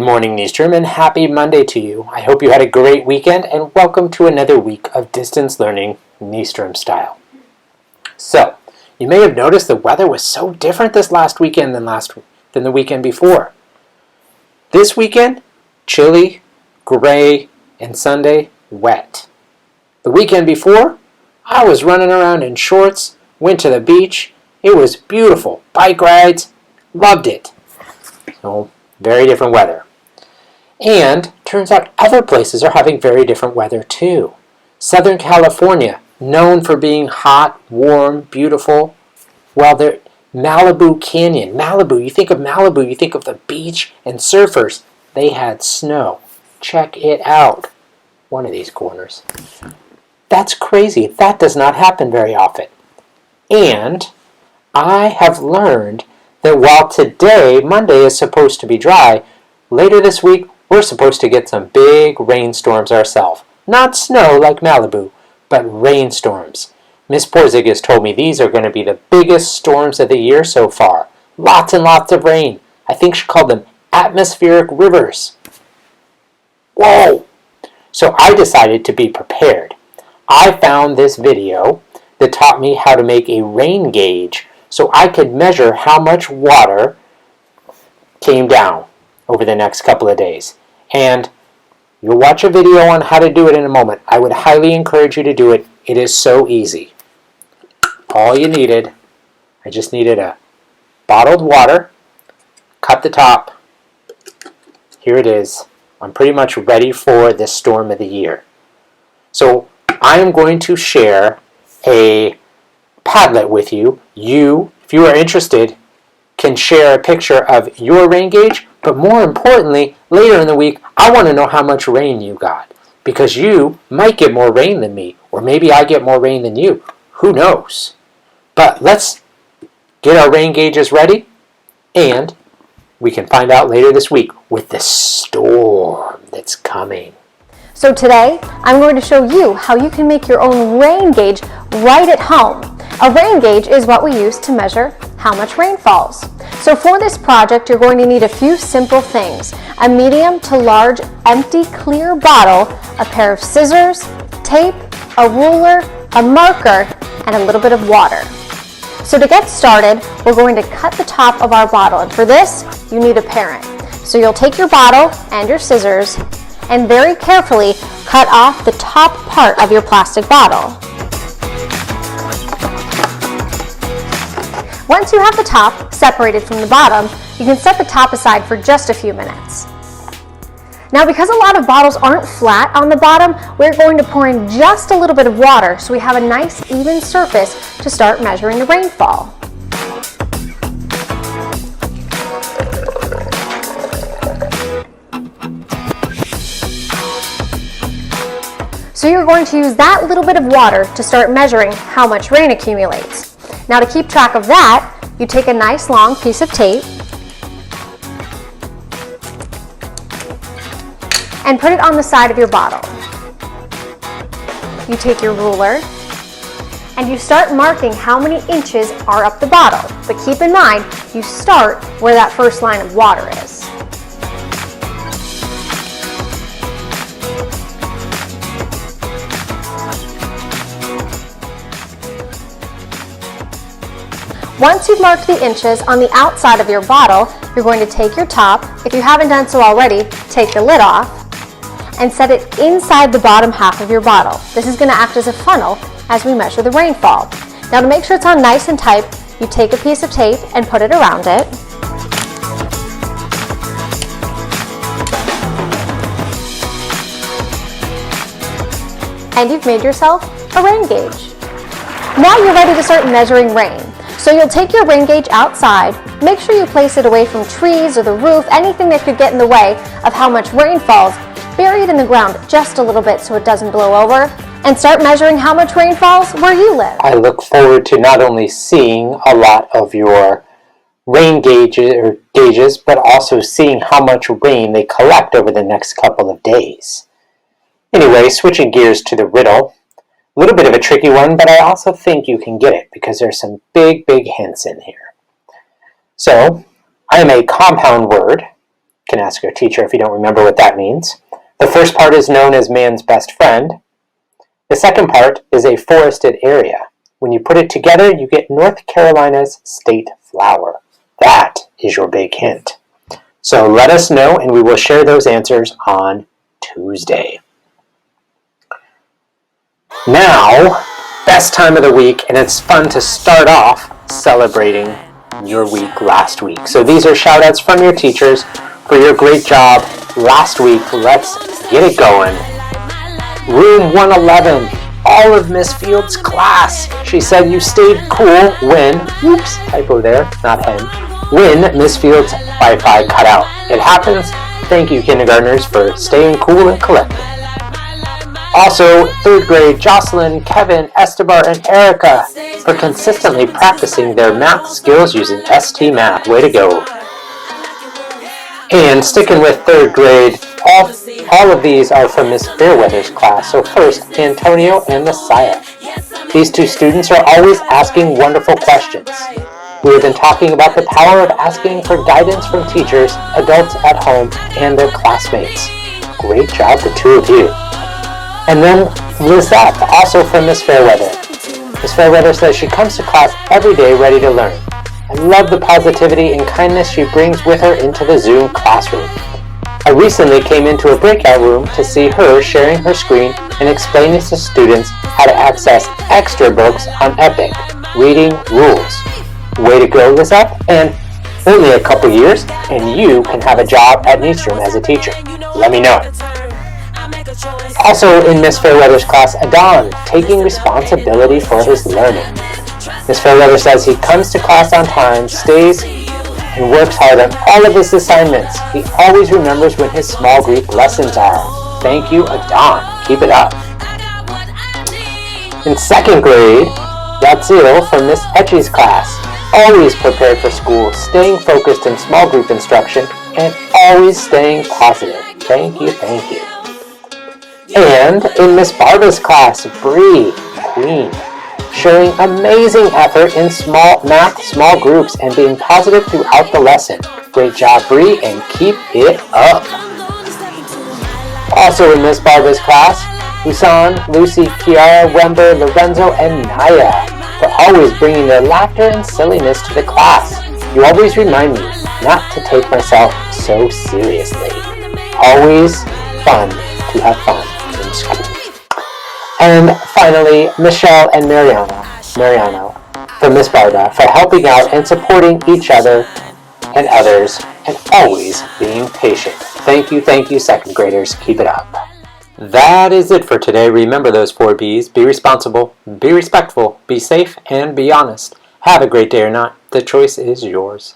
Good morning, Nystrom, and happy Monday to you. I hope you had a great weekend, and welcome to another week of distance learning Nystrom style. So, you may have noticed the weather was so different this last weekend than the weekend before. This weekend, chilly, gray, and Sunday, wet. The weekend before, I was running around in shorts, went to the beach. It was beautiful. Bike rides, loved it. So, very different weather. And turns out other places are having very different weather too. Southern California, known for being hot, warm, beautiful. Well, Malibu Canyon. Malibu, you think of Malibu, you think of the beach and surfers. They had snow. Check it out. One of these corners. That's crazy. That does not happen very often. And I have learned that while today, Monday, is supposed to be dry, later this week, we're supposed to get some big rainstorms ourselves. Not snow like Malibu, but rainstorms. Miss Porzingis told me these are going to be the biggest storms of the year so far. Lots and lots of rain. I think she called them atmospheric rivers. Whoa! So I decided to be prepared. I found this video that taught me how to make a rain gauge so I could measure how much water came down over the next couple of days. And you'll watch a video on how to do it in a moment. I would highly encourage you to do it. It is so easy. All you needed, I just needed a bottled water, cut the top. Here it is. I'm pretty much ready for this storm of the year. So I am going to share a Padlet with you. You, if you are interested, can share a picture of your rain gauge, but more importantly, later in the week, I want to know how much rain you got, because you might get more rain than me, or maybe I get more rain than you. Who knows? But let's get our rain gauges ready, and we can find out later this week with the storm that's coming. So today, I'm going to show you how you can make your own rain gauge right at home. A rain gauge is what we use to measure how much rain falls. So for this project, you're going to need a few simple things: a medium to large empty clear bottle, a pair of scissors, tape, a ruler, a marker, and a little bit of water. So to get started, we're going to cut the top of our bottle, and for this, you need a parent. So you'll take your bottle and your scissors and very carefully cut off the top part of your plastic bottle. Once you have the top separated from the bottom, you can set the top aside for just a few minutes. Now, because a lot of bottles aren't flat on the bottom, we're going to pour in just a little bit of water so we have a nice even surface to start measuring the rainfall. So you're going to use that little bit of water to start measuring how much rain accumulates. Now, to keep track of that, you take a nice long piece of tape and put it on the side of your bottle. You take your ruler and you start marking how many inches are up the bottle. But keep in mind, you start where that first line of water is. Once you've marked the inches on the outside of your bottle, you're going to take your top. If you haven't done so already, take the lid off and set it inside the bottom half of your bottle. This is going to act as a funnel as we measure the rainfall. Now, to make sure it's on nice and tight, you take a piece of tape and put it around it. And you've made yourself a rain gauge. Now you're ready to start measuring rain. So you'll take your rain gauge outside, make sure you place it away from trees or the roof, anything that could get in the way of how much rain falls, bury it in the ground just a little bit so it doesn't blow over, and start measuring how much rain falls where you live. I look forward to not only seeing a lot of your rain gauges, but also seeing how much rain they collect over the next couple of days. Anyway, switching gears to the riddle. A little bit of a tricky one, but I also think you can get it because there's some big hints in here. So, I am a compound word can ask your teacher if you don't remember what that means. The first part is known as man's best friend. The second part is a forested area. When you put it together, you get North Carolina's state flower. That is your big hint. So let us know, and we will share those answers on Tuesday. Now, best time of the week, and it's fun to start off celebrating your week last week. So these are shout outs from your teachers for your great job last week. Let's get it going. Room 111, all of Miss Field's class. She said you stayed cool when, oops, typo there, not hen, when Miss Field's Wi-Fi cut out. It happens. Thank you, kindergartners, for staying cool and collected. Also, 3rd grade, Jocelyn, Kevin, Estebar, and Erica for consistently practicing their math skills using ST Math. Way to go. And sticking with 3rd grade, all of these are from Miss Fairweather's class. So first, Antonio and Messiah. These two students are always asking wonderful questions. We have been talking about the power of asking for guidance from teachers, adults at home, and their classmates. Great job, the two of you. And then Lizette, also from Miss Fairweather. Miss Fairweather says she comes to class every day ready to learn. I love the positivity and kindness she brings with her into the Zoom classroom. I recently came into a breakout room to see her sharing her screen and explaining to students how to access extra books on EPIC, Reading Rules. Way to go, Lizette, and only a couple years, and you can have a job at Nystrom as a teacher. Let me know. Also in Miss Fairweather's class, Adon, taking responsibility for his learning. Miss Fairweather says he comes to class on time, stays and works hard on all of his assignments. He always remembers when his small group lessons are. Thank you, Adon. Keep it up. In 2nd grade, Yatzil from Miss Etchie's class. Always prepared for school, staying focused in small group instruction, and always staying positive. Thank you, thank you. And in Miss Barbara's class, Bree, Queen, showing amazing effort in math small groups and being positive throughout the lesson. Great job, Bree, and keep it up. Also in Miss Barbara's class, Husan, Lucy, Kiara, Wember, Lorenzo, and Naya for always bringing their laughter and silliness to the class. You always remind me not to take myself so seriously. Always fun to have fun in school. And finally, Michelle and Mariano from Miss Barda for helping out and supporting each other and others and always being patient. Thank you, 2nd graders. Keep it up. That is it for today. Remember those 4 B's. Be responsible, be respectful, be safe, and be honest. Have a great day or not. The choice is yours.